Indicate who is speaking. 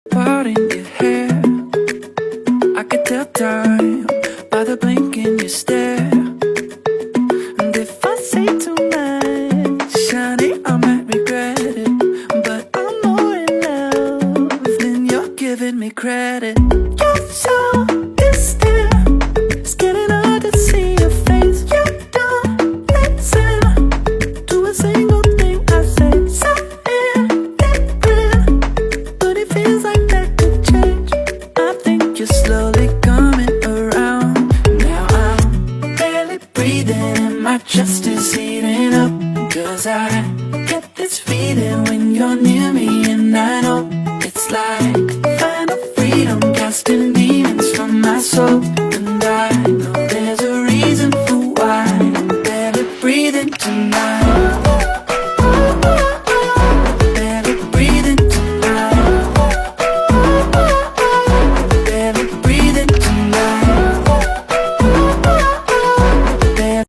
Speaker 1: Part in your hair, I could tell time by the blink in your stare. And if I say too much, honey, I might regret it. But I'm more in love than you're giving me credit. You're so distant, it's getting hard to see your face. You don't listen to a single thing I say. Something different, but it feels like that could change. I think you're slowly coming around. Now I'm barely breathing and my chest is heating up. 'Cause I get this feeling when you're near me, and I know it's like final freedom, casting demons from my soul.